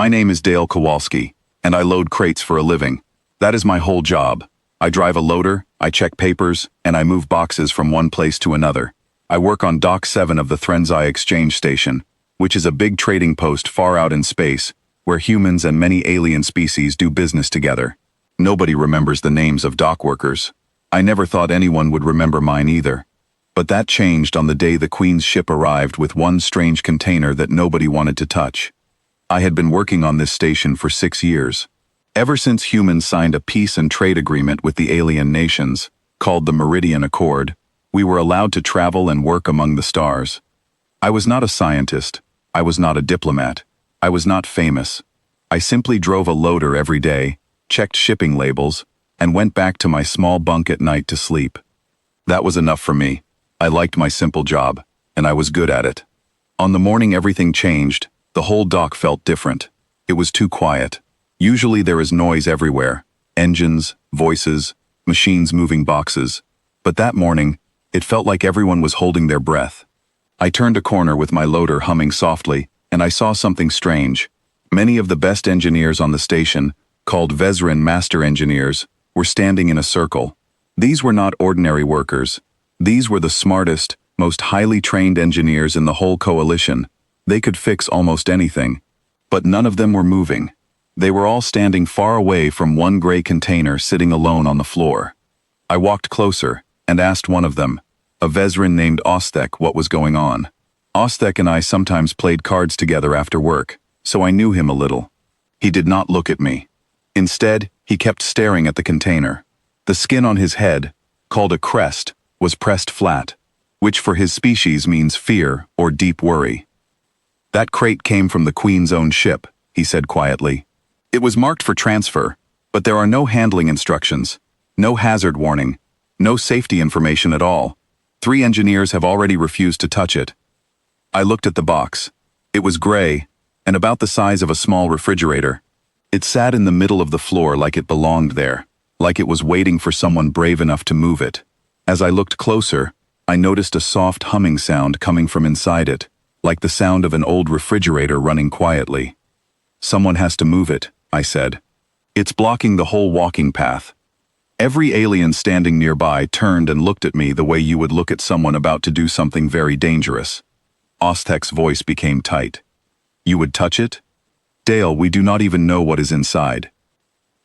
My name is Dale Kowalski, and I load crates for a living. That is my whole job. I drive a loader, I check papers, and I move boxes from one place to another. I work on Dock 7 of the Threnzai Exchange Station, which is a big trading post far out in space, where humans and many alien species do business together. Nobody remembers the names of dock workers. I never thought anyone would remember mine either. But that changed on the day the Queen's ship arrived with one strange container that nobody wanted to touch. I had been working on this station for 6 years. Ever since humans signed a peace and trade agreement with the alien nations, called the Meridian Accord, we were allowed to travel and work among the stars. I was not a scientist. I was not a diplomat. I was not famous. I simply drove a loader every day, checked shipping labels, and went back to my small bunk at night to sleep. That was enough for me. I liked my simple job, and I was good at it. On the morning everything changed, the whole dock felt different. It was too quiet. Usually there is noise everywhere, engines, voices, machines moving boxes. But that morning, it felt like everyone was holding their breath. I turned a corner with my loader humming softly, and I saw something strange. Many of the best engineers on the station, called Vezran Master Engineers, were standing in a circle. These were not ordinary workers. These were the smartest, most highly trained engineers in the whole coalition. They could fix almost anything. But none of them were moving. They were all standing far away from one gray container sitting alone on the floor. I walked closer and asked one of them, a Vezran named Ostek, what was going on. Ostek and I sometimes played cards together after work, so I knew him a little. He did not look at me. Instead, he kept staring at the container. The skin on his head, called a crest, was pressed flat, which for his species means fear or deep worry. That crate came from the Queen's own ship, he said quietly. It was marked for transfer, but there are no handling instructions, no hazard warning, no safety information at all. 3 engineers have already refused to touch it. I looked at the box. It was gray, and about the size of a small refrigerator. It sat in the middle of the floor like it belonged there, like it was waiting for someone brave enough to move it. As I looked closer, I noticed a soft humming sound coming from inside it, like the sound of an old refrigerator running quietly. Someone has to move it, I said. It's blocking the whole walking path. Every alien standing nearby turned and looked at me the way you would look at someone about to do something very dangerous. Ostek's voice became tight. You would touch it? Dale, we do not even know what is inside.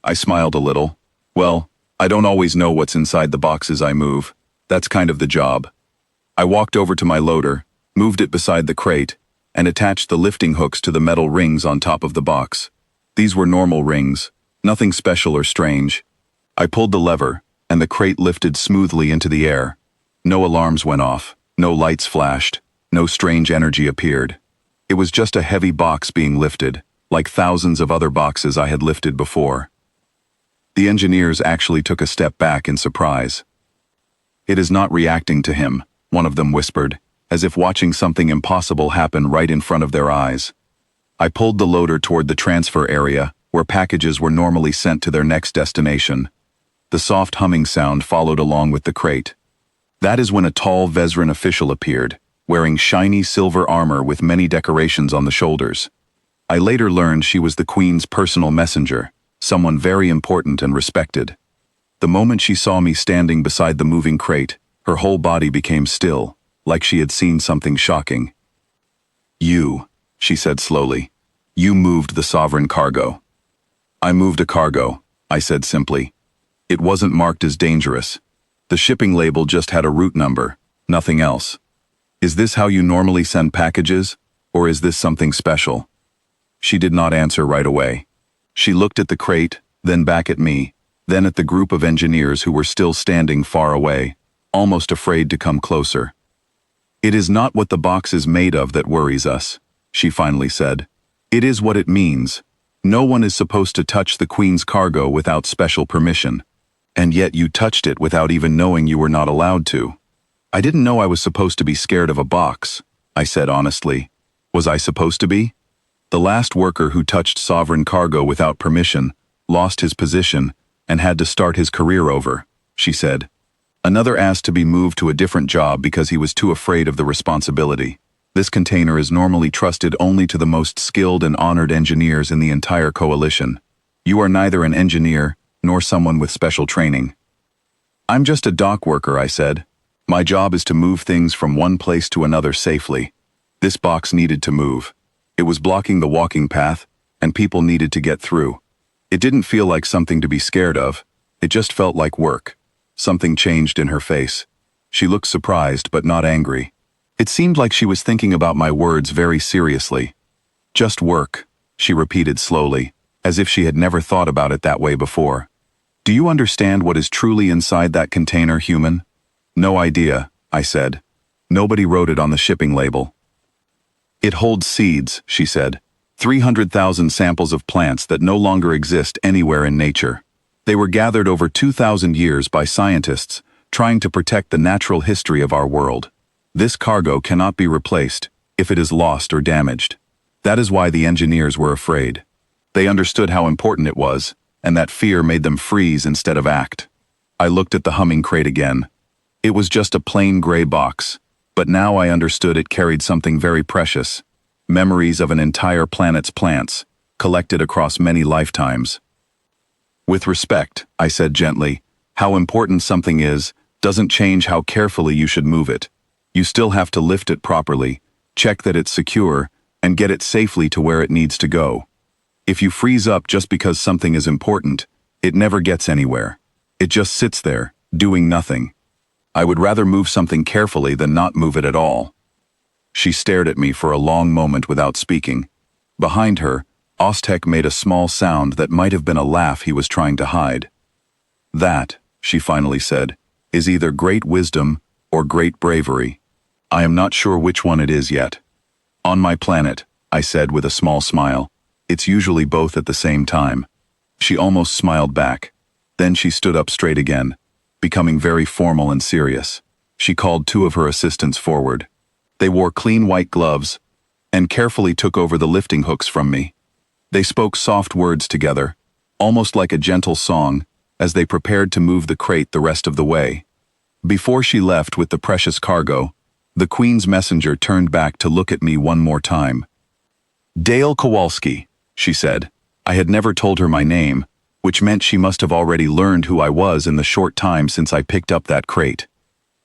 I smiled a little. Well, I don't always know what's inside the boxes I move. That's kind of the job. I walked over to my loader, moved it beside the crate, and attached the lifting hooks to the metal rings on top of the box. These were normal rings, nothing special or strange. I pulled the lever, and the crate lifted smoothly into the air. No alarms went off, no lights flashed, no strange energy appeared. It was just a heavy box being lifted, like thousands of other boxes I had lifted before. The engineers actually took a step back in surprise. It is not reacting to him, one of them whispered, as if watching something impossible happen right in front of their eyes. I pulled the loader toward the transfer area, where packages were normally sent to their next destination. The soft humming sound followed along with the crate. That is when a tall Vezran official appeared, wearing shiny silver armor with many decorations on the shoulders. I later learned she was the Queen's personal messenger, someone very important and respected. The moment she saw me standing beside the moving crate, her whole body became still, like she had seen something shocking. You, she said slowly, you moved the sovereign cargo. I moved a cargo, I said simply. It wasn't marked as dangerous. The shipping label just had a route number, nothing else. Is this how you normally send packages, or is this something special? She did not answer right away. She looked at the crate, then back at me, then at the group of engineers who were still standing far away, almost afraid to come closer. It is not what the box is made of that worries us, she finally said. It is what it means. No one is supposed to touch the Queen's cargo without special permission. And yet you touched it without even knowing you were not allowed to. I didn't know I was supposed to be scared of a box, I said honestly. Was I supposed to be? The last worker who touched sovereign cargo without permission lost his position and had to start his career over, she said. Another asked to be moved to a different job because he was too afraid of the responsibility. This container is normally trusted only to the most skilled and honored engineers in the entire coalition. You are neither an engineer nor someone with special training. I'm just a dock worker, I said. My job is to move things from one place to another safely. This box needed to move. It was blocking the walking path, and people needed to get through. It didn't feel like something to be scared of. It just felt like work. Something changed in her face. She looked surprised but not angry. It seemed like she was thinking about my words very seriously. Just work, she repeated slowly, as if she had never thought about it that way before. Do you understand what is truly inside that container, human? No idea, I said. Nobody wrote it on the shipping label. It holds seeds, she said. 300,000 samples of plants that no longer exist anywhere in nature. They were gathered over 2,000 years by scientists trying to protect the natural history of our world. This cargo cannot be replaced if it is lost or damaged. That is why the engineers were afraid. They understood how important it was, and that fear made them freeze instead of act. I looked at the humming crate again. It was just a plain gray box, but now I understood it carried something very precious. Memories of an entire planet's plants, collected across many lifetimes. With respect, I said gently, how important something is doesn't change how carefully you should move it. You still have to lift it properly, check that it's secure, and get it safely to where it needs to go. If you freeze up just because something is important, it never gets anywhere. It just sits there, doing nothing. I would rather move something carefully than not move it at all. She stared at me for a long moment without speaking. Behind her, Oztek made a small sound that might have been a laugh he was trying to hide. That, she finally said, is either great wisdom or great bravery. I am not sure which one it is yet. On my planet, I said with a small smile, it's usually both at the same time. She almost smiled back. Then she stood up straight again, becoming very formal and serious. She called two of her assistants forward. They wore clean white gloves and carefully took over the lifting hooks from me. They spoke soft words together, almost like a gentle song, as they prepared to move the crate the rest of the way. Before she left with the precious cargo, the Queen's messenger turned back to look at me one more time. Dale Kowalski, she said. I had never told her my name, which meant she must have already learned who I was in the short time since I picked up that crate.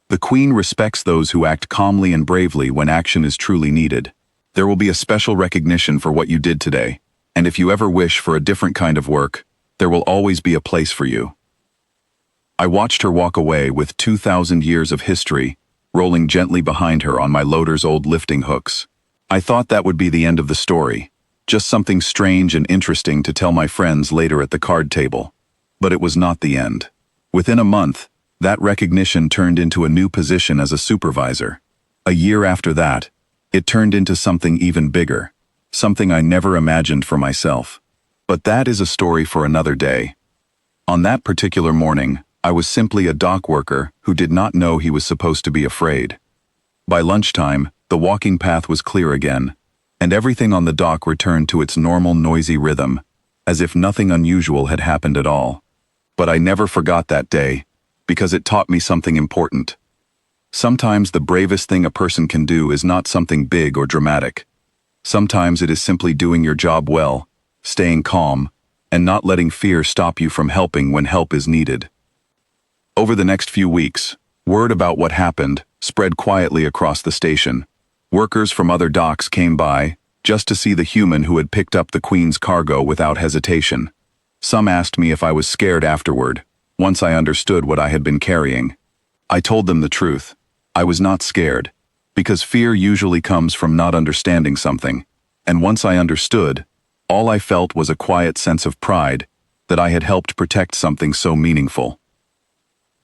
The Queen respects those who act calmly and bravely when action is truly needed. There will be a special recognition for what you did today, and if you ever wish for a different kind of work, there will always be a place for you. I watched her walk away with 2,000 years of history rolling gently behind her on my loader's old lifting hooks. I thought that would be the end of the story, just something strange and interesting to tell my friends later at the card table. But it was not the end. Within a month, that recognition turned into a new position as a supervisor. A year after that, it turned into something even bigger, something I never imagined for myself. But that is a story for another day. On that particular morning, I was simply a dock worker who did not know he was supposed to be afraid. By lunchtime, the walking path was clear again, and everything on the dock returned to its normal noisy rhythm, as if nothing unusual had happened at all. But I never forgot that day, because it taught me something important. Sometimes the bravest thing a person can do is not something big or dramatic. Sometimes it is simply doing your job well, staying calm, and not letting fear stop you from helping when help is needed. Over the next few weeks, word about what happened spread quietly across the station. Workers from other docks came by, just to see the human who had picked up the Queen's cargo without hesitation. Some asked me if I was scared afterward, once I understood what I had been carrying. I told them the truth. I was not scared, because fear usually comes from not understanding something, and once I understood, all I felt was a quiet sense of pride that I had helped protect something so meaningful.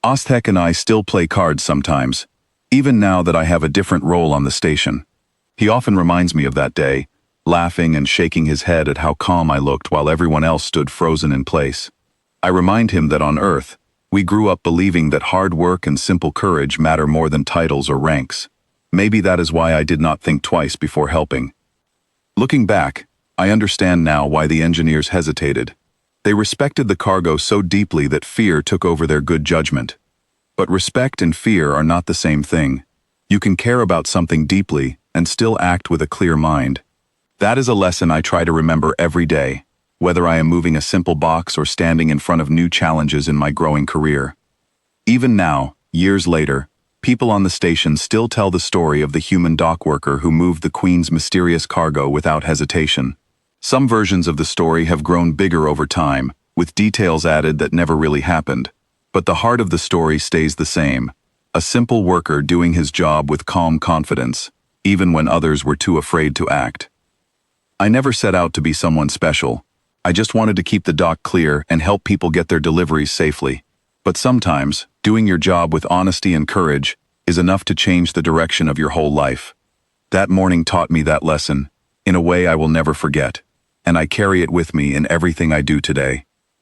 Oztek and I still play cards sometimes, even now that I have a different role on the station. He often reminds me of that day, laughing and shaking his head at how calm I looked while everyone else stood frozen in place. I remind him that on Earth, we grew up believing that hard work and simple courage matter more than titles or ranks. Maybe that is why I did not think twice before helping. Looking back, I understand now why the engineers hesitated. They respected the cargo so deeply that fear took over their good judgment. But respect and fear are not the same thing. You can care about something deeply and still act with a clear mind. That is a lesson I try to remember every day, whether I am moving a simple box or standing in front of new challenges in my growing career. Even now, years later, people on the station still tell the story of the human dock worker who moved the Queen's mysterious cargo without hesitation. Some versions of the story have grown bigger over time, with details added that never really happened. But the heart of the story stays the same: a simple worker doing his job with calm confidence, even when others were too afraid to act. I never set out to be someone special. I just wanted to keep the dock clear and help people get their deliveries safely. But sometimes, doing your job with honesty and courage is enough to change the direction of your whole life. That morning taught me that lesson, in a way I will never forget, and I carry it with me in everything I do today.